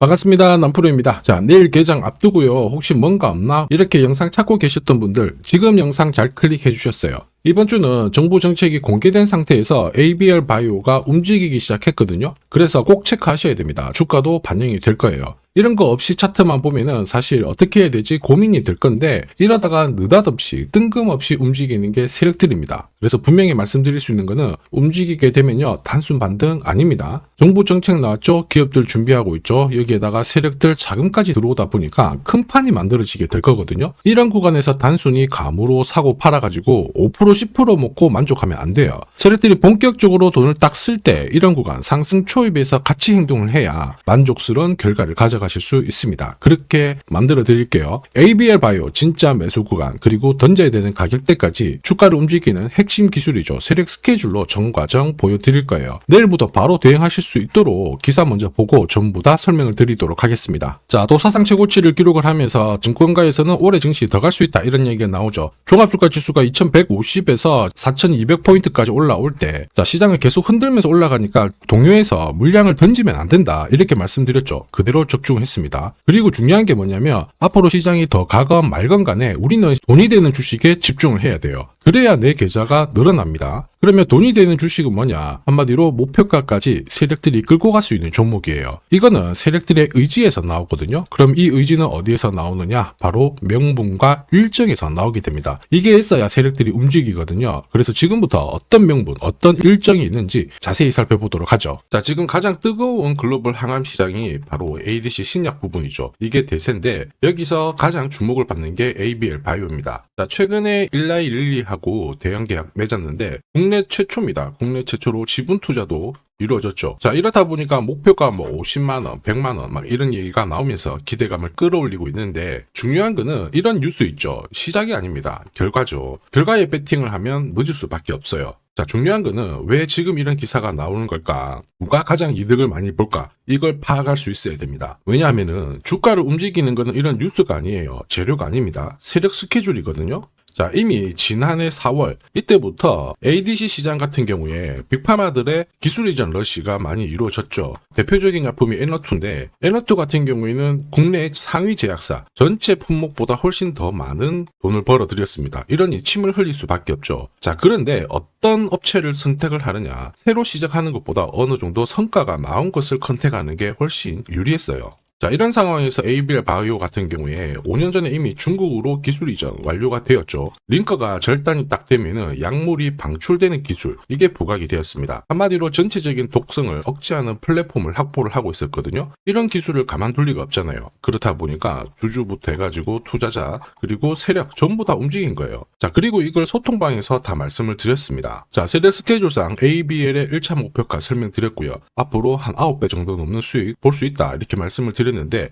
반갑습니다. 남프로입니다. 자, 내일 개장 앞두고요. 혹시 뭔가 없나? 이렇게 영상 찾고 계셨던 분들 지금 영상 잘 클릭해 주셨어요. 이번 주는 정부 정책이 공개된 상태에서 ABL 바이오가 움직이기 시작했거든요. 그래서 꼭 체크하셔야 됩니다. 주가도 반영이 될 거예요. 이런 거 없이 차트만 보면은 사실 어떻게 해야 되지 고민이 될 건데 이러다가 느닷없이 뜬금없이 움직이는 게 세력들입니다. 그래서 분명히 말씀드릴 수 있는 거는 움직이게 되면요 단순 반등 아닙니다. 정부 정책 나왔죠. 기업들 준비하고 있죠. 여기에다가 세력들 자금까지 들어오다 보니까 큰 판이 만들어지게 될 거거든요. 이런 구간에서 단순히 감으로 사고 팔아가지고 5% 10% 먹고 만족하면 안 돼요. 세력들이 본격적으로 돈을 딱 쓸 때 이런 구간 상승 초입에서 같이 행동을 해야 만족스러운 결과를 가져가실 수 있습니다. 그렇게 만들어 드릴게요. ABL 바이오 진짜 매수 구간 그리고 던져야 되는 가격대까지 주가를 움직이는 핵심 기술이죠. 세력 스케줄로 전 과정 보여드릴 거예요. 내일부터 바로 대응하실 수 있도록 기사 먼저 보고 전부 다 설명을 드리도록 하겠습니다. 자, 도사상 최고치를 기록을 하면서 증권가에서는 올해 증시 더 갈 수 있다 이런 얘기가 나오죠. 종합주가 지수가 2150에서 4200포인트까지 올라올 때 자, 시장을 계속 흔들면서 올라가니까 동요에서 물량을 던지면 안 된다 이렇게 말씀드렸죠. 그대로 적중했습니다. 그리고 중요한 게 뭐냐면 앞으로 시장이 더 가건 말건 간에 우리는 돈이 되는 주식에 집중을 해야 돼요. 그래야 내 계좌가 늘어납니다. 그러면 돈이 되는 주식은 뭐냐? 한마디로 목표가까지 세력들이 끌고 갈 수 있는 종목이에요. 이거는 세력들의 의지에서 나오거든요. 그럼 이 의지는 어디에서 나오느냐? 바로 명분과 일정에서 나오게 됩니다. 이게 있어야 세력들이 움직이거든요. 그래서 지금부터 어떤 명분, 어떤 일정이 있는지 자세히 살펴보도록 하죠. 자, 지금 가장 뜨거운 글로벌 항암 시장이 바로 ADC 신약 부분이죠. 이게 대세인데 여기서 가장 주목을 받는 게 ABL 바이오입니다. 자, 최근에 일라이 릴리하고 대형 계약 맺었는데 국내 최초입니다. 국내 최초로 지분 투자도 이루어졌죠. 자, 이렇다 보니까 목표가 뭐 50만원, 100만원 막 이런 얘기가 나오면서 기대감을 끌어올리고 있는데 중요한 거는 이런 뉴스 있죠. 시작이 아닙니다. 결과죠. 결과에 배팅을 하면 늦을 수밖에 없어요. 자, 중요한 거는 왜 지금 이런 기사가 나오는 걸까? 누가 가장 이득을 많이 볼까? 이걸 파악할 수 있어야 됩니다. 왜냐하면은 주가를 움직이는 거는 이런 뉴스가 아니에요. 재료가 아닙니다. 세력 스케줄이거든요. 자, 이미 지난해 4월 이때부터 ADC 시장 같은 경우에 빅파마들의 기술 이전 러시가 많이 이루어졌죠. 대표적인 약품이 에너투인데 에너투 같은 경우에는 국내 상위 제약사 전체 품목보다 훨씬 더 많은 돈을 벌어들였습니다. 이러니 침을 흘릴 수밖에 없죠. 자, 그런데 어떤 업체를 선택을 하느냐, 새로 시작하는 것보다 어느 정도 성과가 나온 것을 선택하는 게 훨씬 유리했어요. 자, 이런 상황에서 ABL 바이오 같은 경우에 5년 전에 이미 중국으로 기술 이전 완료가 되었죠. 링커가 절단이 딱 되면은 약물이 방출되는 기술, 이게 부각이 되었습니다. 한마디로 전체적인 독성을 억제하는 플랫폼을 확보를 하고 있었거든요. 이런 기술을 가만둘 리가 없잖아요. 그렇다 보니까 주주부터 해가지고 투자자 그리고 세력 전부 다 움직인 거예요. 자, 그리고 이걸 소통방에서 다 말씀을 드렸습니다. 자, 세력 스케줄상 ABL의 1차 목표가 설명드렸고요. 앞으로 한 9배 정도 넘는 수익 볼 수 있다 이렇게 말씀을 드렸는데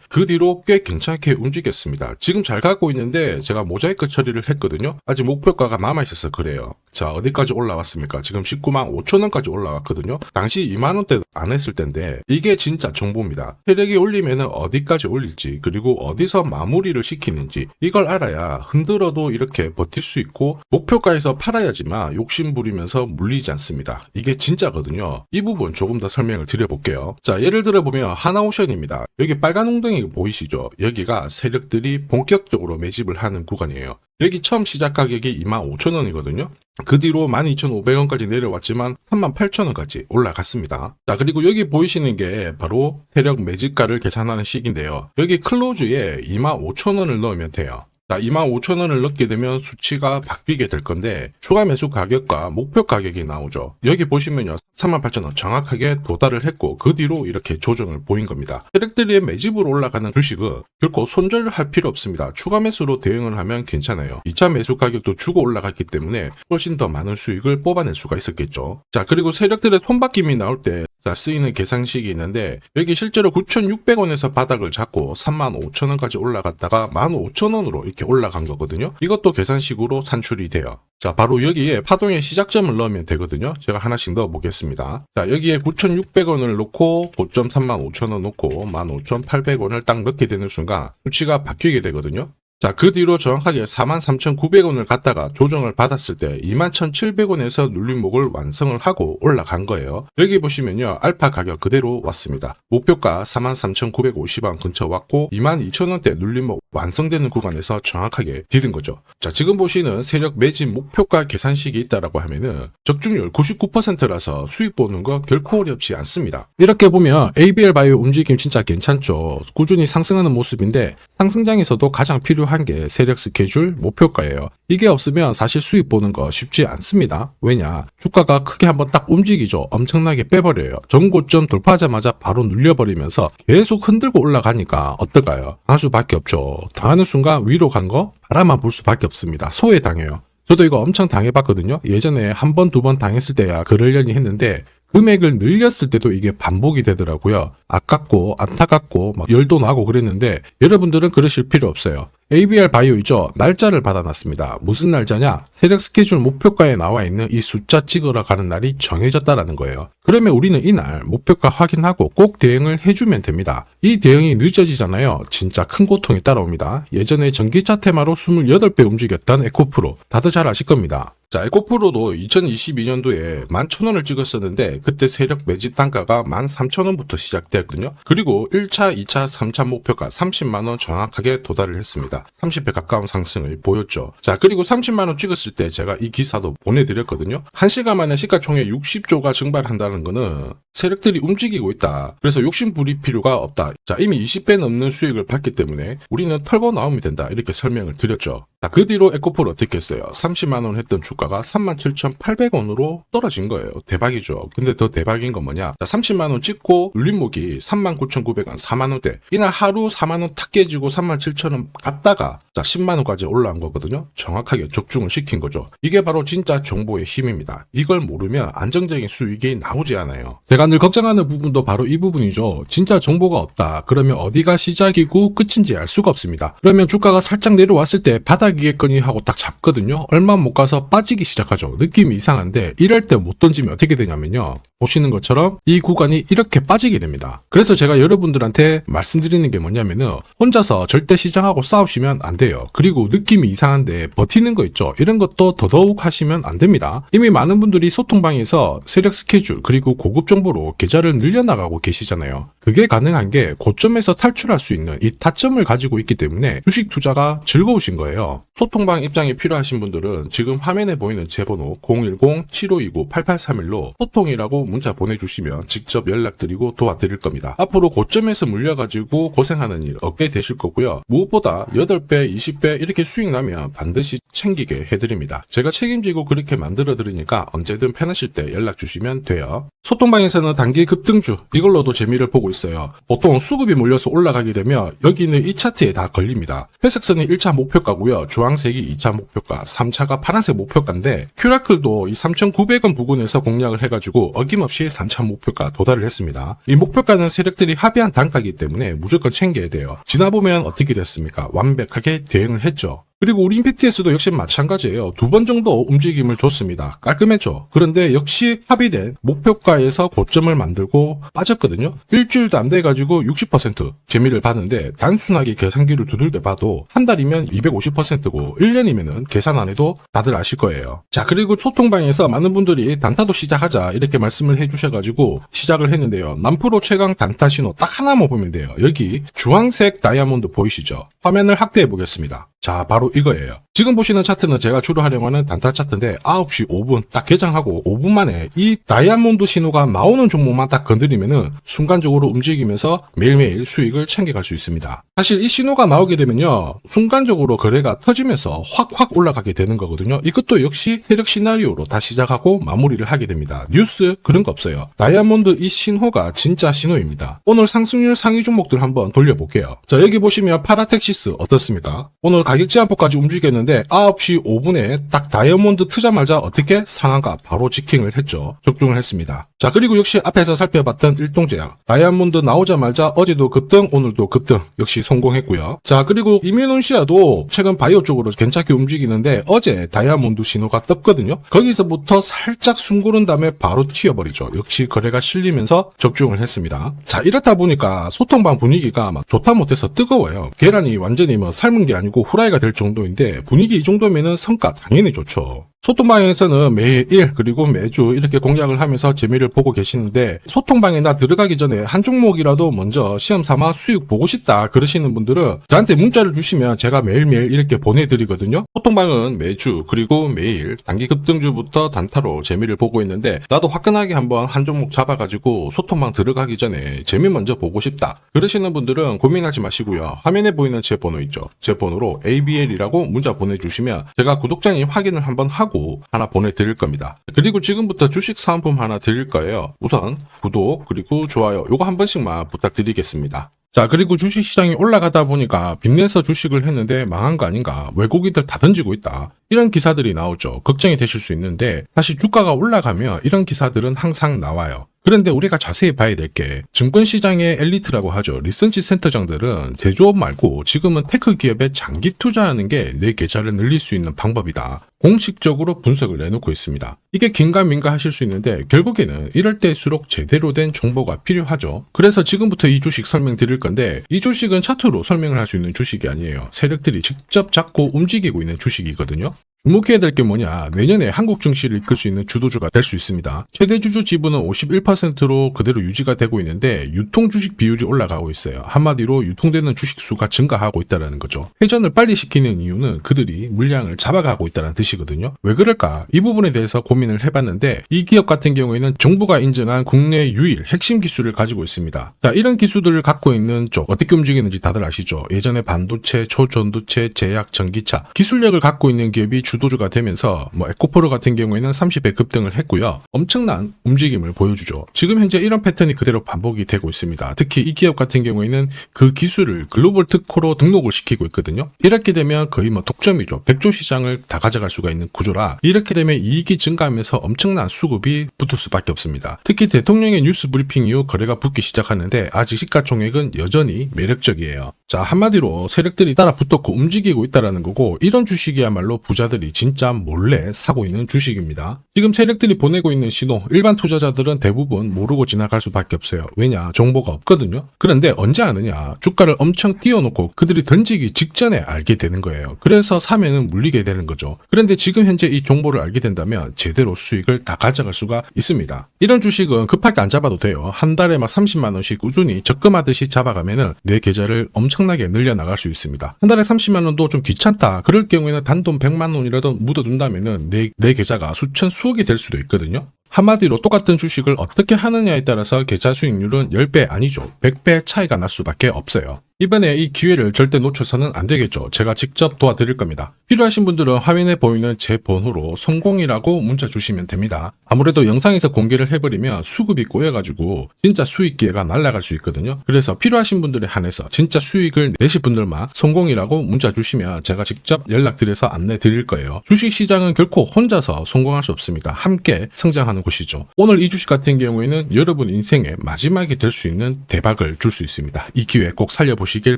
그 뒤로 꽤 괜찮게 움직였습니다. 지금 잘 가고 있는데 제가 모자이크 처리를 했거든요. 아직 목표가가 남아있어서 그래요. 자, 어디까지 올라왔습니까? 지금 19만 5천원까지 올라왔거든요. 당시 2만원대 안 했을 텐데 이게 진짜 정보입니다. 세력이 올리면 어디까지 올릴지 그리고 어디서 마무리를 시키는지 이걸 알아야 흔들어도 이렇게 버틸 수 있고 목표가에서 팔아야지만 욕심 부리면서 물리지 않습니다. 이게 진짜거든요. 이 부분 조금 더 설명을 드려볼게요. 자, 예를 들어 보면 하나오션입니다. 여기 빨간 웅덩이 보이시죠? 여기가 세력들이 본격적으로 매집을 하는 구간이에요. 여기 처음 시작 가격이 25,000원이거든요. 그 뒤로 12,500원까지 내려왔지만 38,000원까지 올라갔습니다. 자, 그리고 여기 보이시는 게 바로 세력 매집가를 계산하는 식인데요. 여기 클로즈에 25,000원을 넣으면 돼요. 자, 25,000원을 넣게 되면 수치가 바뀌게 될 건데 추가 매수 가격과 목표 가격이 나오죠. 여기 보시면요. 38,000원 정확하게 도달을 했고 그 뒤로 이렇게 조정을 보인 겁니다. 세력들이 매집으로 올라가는 주식은 결코 손절할 필요 없습니다. 추가 매수로 대응을 하면 괜찮아요. 2차 매수 가격도 주고 올라갔기 때문에 훨씬 더 많은 수익을 뽑아낼 수가 있었겠죠. 자, 그리고 세력들의 손바뀜이 나올 때 쓰이는 계산식이 있는데 여기 실제로 9,600원에서 바닥을 잡고 35,000원까지 올라갔다가 15,000원으로 이렇게 올라간 거거든요. 이것도 계산식으로 산출이 돼요. 자, 바로 여기에 파동의 시작점을 넣으면 되거든요. 제가 하나씩 넣어 보겠습니다. 자, 여기에 9,600원을 놓고 고점 35,000원 놓고 15,800원을 딱 넣게 되는 순간 수치가 바뀌게 되거든요. 자, 그 뒤로 정확하게 43,900원을 갖다가 조정을 받았을 때 21,700원에서 눌림목을 완성을 하고 올라간 거예요. 여기 보시면요, 알파 가격 그대로 왔습니다. 목표가 43,950원 근처 왔고 22,000원대 눌림목 완성되는 구간에서 정확하게 디딘 거죠. 자, 지금 보시는 세력 매집 목표가 계산식이 있다라고 하면은 적중률 99%라서 수익 보는 거 결코 어렵지 않습니다. 이렇게 보면 ABL 바이오 움직임 진짜 괜찮죠. 꾸준히 상승하는 모습인데 상승장에서도 가장 필요한 게 세력 스케줄 목표가예요. 이게 없으면 사실 수익 보는 거 쉽지 않습니다. 왜냐? 주가가 크게 한번 딱 움직이죠. 엄청나게 빼버려요. 전고점 돌파하자마자 바로 눌려버리면서 계속 흔들고 올라가니까 어떨까요? 당할 수밖에 없죠. 당하는 순간 위로 간 거 바라만 볼 수밖에 없습니다. 소외당해요. 저도 이거 엄청 당해봤거든요. 예전에 한 번, 두 번 당했을 때야 그러려니 했는데 금액을 늘렸을 때도 이게 반복이 되더라고요. 아깝고 안타깝고 막 열도 나고 그랬는데 여러분들은 그러실 필요 없어요. ABL 바이오이죠. 날짜를 받아놨습니다. 무슨 날짜냐? 세력 스케줄 목표가에 나와 있는 이 숫자 찍으러 가는 날이 정해졌다라는 거예요. 그러면 우리는 이날 목표가 확인하고 꼭 대응을 해주면 됩니다. 이 대응이 늦어지잖아요. 진짜 큰 고통이 따라옵니다. 예전에 전기차 테마로 28배 움직였던 에코프로 다들 잘 아실 겁니다. 자, 에코프로도 2022년도에 11,000원을 찍었었는데 그때 세력 매집 단가가 13,000원부터 시작되었거든요. 그리고 1차, 2차, 3차 목표가 30만원 정확하게 도달을 했습니다. 30배 가까운 상승을 보였죠. 자, 그리고 30만원 찍었을 때 제가 이 기사도 보내드렸거든요. 1시간 만에 시가총액 60조가 증발한다는 거는 세력들이 움직이고 있다. 그래서 욕심 부릴 필요가 없다. 자, 이미 20배 넘는 수익을 받기 때문에 우리는 털고 나오면 된다. 이렇게 설명을 드렸죠. 자, 그 뒤로 에코프로 어떻게 했어요? 30만원 했던 주가가 37,800원으로 떨어진 거예요. 대박이죠. 근데 더 대박인 건 뭐냐? 자, 30만원 찍고 눌림목이 39,900원, 4만원대. 이날 하루 4만원 탁 깨지고 37,000원 갔다가 자, 10만원까지 올라온 거거든요. 정확하게 적중을 시킨 거죠. 이게 바로 진짜 정보의 힘입니다. 이걸 모르면 안정적인 수익이 나오지 않아요. 제가 늘 걱정하는 부분도 바로 이 부분이죠. 진짜 정보가 없다. 그러면 어디가 시작이고 끝인지 알 수가 없습니다. 그러면 주가가 살짝 내려왔을 때 바닥이겠거니 하고 딱 잡거든요. 얼마 못 가서 빠지기 시작하죠. 느낌이 이상한데 이럴 때 못 던지면 어떻게 되냐면요. 보시는 것처럼 이 구간이 이렇게 빠지게 됩니다. 그래서 제가 여러분들한테 말씀드리는 게 뭐냐면은 혼자서 절대 시장하고 싸우시면 안 돼요. 그리고 느낌이 이상한데 버티는 거 있죠. 이런 것도 더더욱 하시면 안 됩니다. 이미 많은 분들이 소통방에서 세력 스케줄 그리고 고급 정보로 계좌를 늘려나가고 계시잖아요. 그게 가능한 게 고점에서 탈출할 수 있는 이 타점을 가지고 있기 때문에 주식 투자가 즐거우신 거예요. 소통방 입장이 필요하신 분들은 지금 화면에 보이는 제 번호 010-7529-8831로 소통이라고 문자 보내주시면 직접 연락드리고 도와드릴 겁니다. 앞으로 고점에서 물려가지고 고생하는 일 없게 되실 거고요. 무엇보다 8배, 20배 이렇게 수익 나면 반드시 챙기게 해드립니다. 제가 책임지고 그렇게 만들어드리니까 언제든 편하실 때 연락 주시면 돼요. 소통방에서는 단기 급등주 이걸로도 재미를 보고 있어요. 보통 수급이 몰려서 올라가게 되면 여기는 이 차트에 다 걸립니다. 회색선이 1차 목표가고요. 주황색이 2차 목표가, 3차가 파란색 목표가인데 큐라클도 이 3,900원 부근에서 공략을 해가지고 어김없이 3차 목표가 도달을 했습니다. 이 목표가는 세력들이 합의한 단가이기 때문에 무조건 챙겨야 돼요. 지나보면 어떻게 됐습니까? 완벽하게 대응을 했죠. 그리고 우리 임팩트에서도 역시 마찬가지예요. 2번 정도 움직임을 줬습니다. 깔끔했죠. 그런데 역시 합의된 목표가에서 고점을 만들고 빠졌거든요. 일주일도 안 돼가지고 60% 재미를 봤는데 단순하게 계산기를 두들겨 봐도 한 달이면 250%고 1년이면은 계산 안 해도 다들 아실 거예요. 자, 그리고 소통방에서 많은 분들이 단타도 시작하자 이렇게 말씀을 해주셔가지고 시작을 했는데요. 남프로 최강 단타 신호 딱 하나만 보면 돼요. 여기 주황색 다이아몬드 보이시죠? 화면을 확대해 보겠습니다. 자, 바로 이거예요. 지금 보시는 차트는 제가 주로 활용하는 단타 차트인데 9시 5분 딱 개장하고 5분 만에 이 다이아몬드 신호가 나오는 종목만 딱 건드리면은 순간적으로 움직이면서 매일매일 수익을 챙겨갈 수 있습니다. 사실 이 신호가 나오게 되면요. 순간적으로 거래가 터지면서 확 올라가게 되는 거거든요. 이것도 역시 세력 시나리오로 다 시작하고 마무리를 하게 됩니다. 뉴스 그런 거 없어요. 다이아몬드 이 신호가 진짜 신호입니다. 오늘 상승률 상위 종목들 한번 돌려볼게요. 자, 여기 보시면 파라텍시스 어떻습니까? 오늘 가격 제한폭까지 움직였는데 9시 5분에 딱 다이아몬드 트자마자 어떻게 상한가 바로 지킹을 했죠. 적중을 했습니다. 자, 그리고 역시 앞에서 살펴봤던 일동제약. 다이아몬드 나오자마자 어제도 급등, 오늘도 급등. 역시 성공했고요. 자, 그리고 이뮤논시아도 최근 바이오 쪽으로 괜찮게 움직이는데 어제 다이아몬드 신호가 떴거든요. 거기서부터 살짝 숨 고른 다음에 바로 튀어버리죠. 역시 거래가 실리면서 적중을 했습니다. 자, 이렇다 보니까 소통방 분위기가 막 좋다 못해서 뜨거워요. 계란이 완전히 뭐 삶은 게 아니고 후라이가 될 정도인데 분위기 이 정도면은 성과 당연히 좋죠. 소통방에서는 매일 그리고 매주 이렇게 공략을 하면서 재미를 보고 계시는데 소통방에 나 들어가기 전에 한 종목이라도 먼저 시험 삼아 수익 보고 싶다 그러시는 분들은 저한테 문자를 주시면 제가 매일매일 이렇게 보내드리거든요. 소통방은 매주 그리고 매일 단기 급등주부터 단타로 재미를 보고 있는데 나도 화끈하게 한번 한 종목 잡아가지고 소통방 들어가기 전에 재미 먼저 보고 싶다 그러시는 분들은 고민하지 마시고요. 화면에 보이는 제 번호 있죠. 제 번호로 ABL이라고 문자 보내주시면 제가 구독자님 확인을 한번 하고 하나 보내드릴 겁니다. 그리고 지금부터 주식 사은품 하나 드릴 거예요. 우선 구독 그리고 좋아요 요거 한 번씩만 부탁드리겠습니다. 자, 그리고 주식시장이 올라가다 보니까 빚내서 주식을 했는데 망한 거 아닌가, 외국인들 다 던지고 있다, 이런 기사들이 나오죠. 걱정이 되실 수 있는데 사실 주가가 올라가면 이런 기사들은 항상 나와요. 그런데 우리가 자세히 봐야 될 게 증권시장의 엘리트라고 하죠. 리서치 센터장들은 제조업 말고 지금은 테크 기업에 장기 투자하는 게 내 계좌를 늘릴 수 있는 방법이다. 공식적으로 분석을 내놓고 있습니다. 이게 긴가민가 하실 수 있는데 결국에는 이럴 때일수록 제대로 된 정보가 필요하죠. 그래서 지금부터 이 주식 설명드릴 건데 이 주식은 차트로 설명을 할 수 있는 주식이 아니에요. 세력들이 직접 잡고 움직이고 있는 주식이거든요. 주목해야 될 게 뭐냐, 내년에 한국 증시를 이끌 수 있는 주도주가 될 수 있습니다. 최대 주주 지분은 51%로 그대로 유지가 되고 있는데 유통 주식 비율이 올라가고 있어요. 한마디로 유통되는 주식 수가 증가하고 있다는 거죠. 회전을 빨리 시키는 이유는 그들이 물량을 잡아가고 있다는 뜻이거든요. 왜 그럴까? 이 부분에 대해서 고민을 해봤는데 이 기업 같은 경우에는 정부가 인정한 국내 유일 핵심 기술을 가지고 있습니다. 자, 이런 기술들을 갖고 있는 쪽 어떻게 움직이는지 다들 아시죠? 예전에 반도체, 초전도체, 제약, 전기차 기술력을 갖고 있는 기업이 주도주가 되면서 에코프로 같은 경우에는 30배 급등을 했고요. 엄청난 움직임을 보여주죠. 지금 현재 이런 패턴이 그대로 반복이 되고 있습니다. 특히 이 기업 같은 경우에는 그 기술을 글로벌 특허로 등록을 시키고 있거든요. 이렇게 되면 거의 독점이죠. 100조 시장을 다 가져갈 수가 있는 구조라 이렇게 되면 이익이 증가하면서 엄청난 수급이 붙을 수밖에 없습니다. 특히 대통령의 뉴스 브리핑 이후 거래가 붙기 시작하는데 아직 시가총액은 여전히 매력적이에요. 자, 한마디로 세력들이 따라 붙었고 움직이고 있다는 거고 이런 주식이야말로 부자들이 진짜 몰래 사고 있는 주식입니다. 지금 세력들이 보내고 있는 신호 일반 투자자들은 대부분 모르고 지나갈 수밖에 없어요. 왜냐? 정보가 없거든요. 그런데 언제 아느냐? 주가를 엄청 띄워놓고 그들이 던지기 직전에 알게 되는 거예요. 그래서 사면은 물리게 되는 거죠. 그런데 지금 현재 이 정보를 알게 된다면 제대로 수익을 다 가져갈 수가 있습니다. 이런 주식은 급하게 안 잡아도 돼요. 한 달에 30만 원씩 꾸준히 적금하듯이 잡아가면은 내 계좌를 엄청나게 늘려나갈 수 있습니다. 한 달에 30만 원도 좀 귀찮다. 그럴 경우에는 단돈 100만 원이라도 묻어둔다면은 내 계좌가 수천 수억이 될 수도 있거든요. 한마디로 똑같은 주식을 어떻게 하느냐에 따라서 계좌 수익률은 10배 아니죠. 100배 차이가 날 수밖에 없어요. 이번에 이 기회를 절대 놓쳐서는 안 되겠죠. 제가 직접 도와드릴 겁니다. 필요하신 분들은 화면에 보이는 제 번호로 성공이라고 문자 주시면 됩니다. 아무래도 영상에서 공개를 해버리면 수급이 꼬여가지고 진짜 수익 기회가 날아갈 수 있거든요. 그래서 필요하신 분들에 한해서 진짜 수익을 내실 분들만 성공이라고 문자 주시면 제가 직접 연락드려서 안내 드릴 거예요. 주식시장은 결코 혼자서 성공할 수 없습니다. 함께 성장하는 곳이죠. 오늘 이 주식 같은 경우에는 여러분 인생의 마지막이 될 수 있는 대박을 줄 수 있습니다. 이 기회 꼭 살려보시길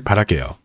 바랄게요.